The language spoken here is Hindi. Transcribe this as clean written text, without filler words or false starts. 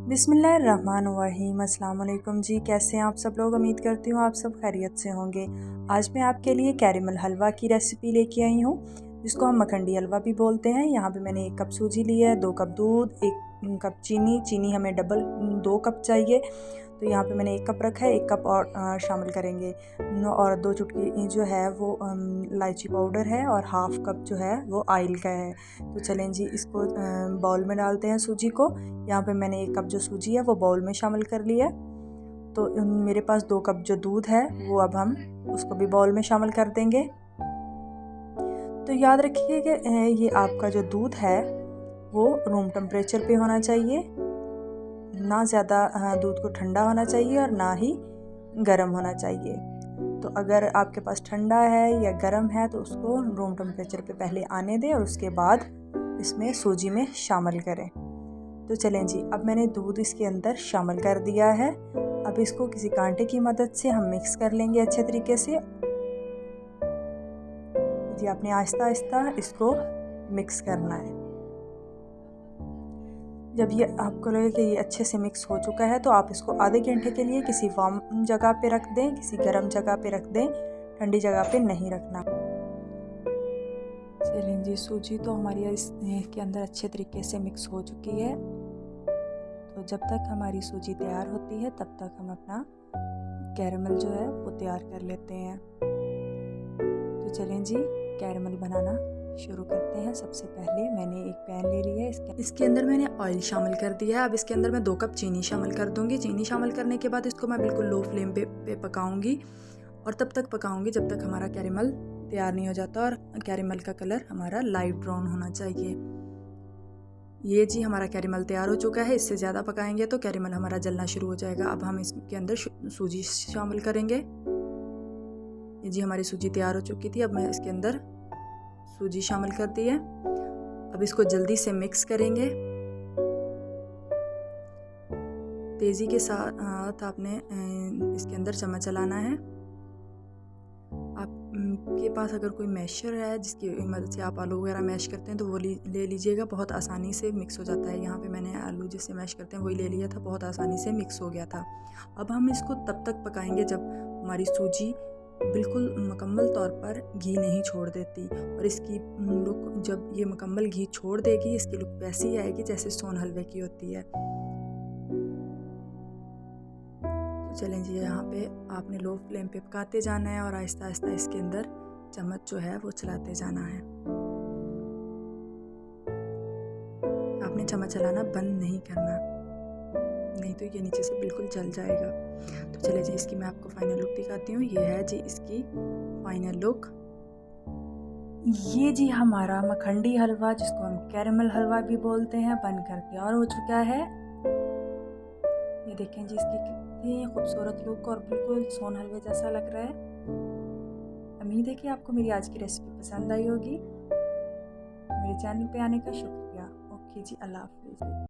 बिस्मिल्लाहिर्रहमानिर्रहीम। अस्सलाम वालेकुम जी, कैसे हैं आप सब लोग। उम्मीद करती हूँ आप सब खैरियत से होंगे। आज मैं आपके लिए कैरेमल हलवा की रेसिपी लेके आई हूँ, जिसको हम मखंडी हलवा भी बोलते हैं। यहाँ पे मैंने 1 कप सूजी ली है, 2 कप दूध, 1 कप चीनी हमें डबल 2 कप चाहिए, तो यहाँ पे मैंने 1 कप रखा है। 1 कप और शामिल करेंगे और 2 चुटकी जो है वो इलायची पाउडर है और हाफ़ कप जो है वो ऑयल का है। तो चलें जी, इसको बाउल में डालते हैं सूजी को। यहाँ पे मैंने 1 कप जो सूजी है वो बाउल में शामिल कर लिया। तो मेरे पास 2 कप जो दूध है वो अब हम उसको भी बाउल में शामिल कर देंगे। तो याद रखिए कि ये आपका जो दूध है वो रूम टेम्परेचर पे होना चाहिए, ना ज़्यादा दूध को ठंडा होना चाहिए और ना ही गर्म होना चाहिए। तो अगर आपके पास ठंडा है या गर्म है तो उसको रूम टेम्परेचर पे पहले आने दें और उसके बाद इसमें सूजी में शामिल करें। तो चलें जी, अब मैंने दूध इसके अंदर शामिल कर दिया है। अब इसको किसी कांटे की मदद से हम मिक्स कर लेंगे अच्छे तरीके से। जी, आपने आहिस्ता आहिस्ता इसको मिक्स करना है। जब ये आपको लगे कि ये अच्छे से मिक्स हो चुका है तो आप इसको आधे घंटे के लिए किसी वार्म जगह पे रख दें, किसी गर्म जगह पे रख दें, ठंडी जगह पे नहीं रखना। चलें जी, सूजी तो हमारी इसके अंदर अच्छे तरीके से मिक्स हो चुकी है। तो जब तक हमारी सूजी तैयार होती है तब तक हम अपना कैरेमल जो है वो तैयार कर लेते हैं। तो चलें जी, कैरेमल बनाना शुरू करते हैं। सबसे पहले मैंने एक पैन ले लिया है, इसके अंदर मैंने ऑयल शामिल कर दिया है। अब इसके अंदर मैं 2 कप चीनी शामिल कर दूंगी। चीनी शामिल करने के बाद इसको मैं बिल्कुल लो फ्लेम पे पकाऊंगी और तब तक पकाऊंगी जब तक हमारा कैरेमल तैयार नहीं हो जाता और कैरेमल का कलर हमारा लाइट ब्राउन होना चाहिए। ये जी हमारा कैरेमल तैयार हो चुका है। इससे ज़्यादा पकाएंगे तो कैरेमल हमारा जलना शुरू हो जाएगा। अब हम इसके अंदर सूजी शामिल करेंगे। ये जी हमारी सूजी तैयार हो चुकी थी। अब मैं इसके अंदर सूजी शामिल कर दी है। अब इसको जल्दी से मिक्स करेंगे। तेज़ी के साथ आपने इसके अंदर चम्मच चलाना है। आपके पास अगर कोई मैशर है जिसकी मदद से आप आलू वगैरह मैश करते हैं तो वो ले लीजिएगा, बहुत आसानी से मिक्स हो जाता है। यहाँ पे मैंने आलू जिससे मैश करते हैं वही ले लिया था, बहुत आसानी से मिक्स हो गया था। अब हम इसको तब तक पकाएंगे जब हमारी सूजी बिल्कुल मुकम्मल तौर पर घी नहीं छोड़ देती, और इसकी लुक जब ये मुकम्मल घी छोड़ देगी इसकी लुक वैसी ही आएगी जैसे सोन हलवे की होती है। तो चलें जी, यहाँ पे आपने लो फ्लेम पे पकाते जाना है और आहिस्ता आहिस्ता इसके अंदर चम्मच जो है वो चलाते जाना है। आपने चम्मच चलाना बंद नहीं करना, नहीं तो ये नीचे से बिल्कुल जल जाएगा। तो चले जी, इसकी मैं आपको फाइनल लुक दिखाती हूँ। ये है जी इसकी फाइनल लुक। ये जी हमारा मखंडी हलवा, जिसको हम कैरेमल हलवा भी बोलते हैं, बनकर तैयार हो चुका है। ये देखें जी, इसकी कितनी खूबसूरत लुक और बिल्कुल सोन हलवे जैसा लग रहा है। उम्मीद है कि आपको मेरी आज की रेसिपी पसंद आई होगी। मेरे चैनल पे आने का शुक्रिया। ओके जी, अल्लाह हाफिज़।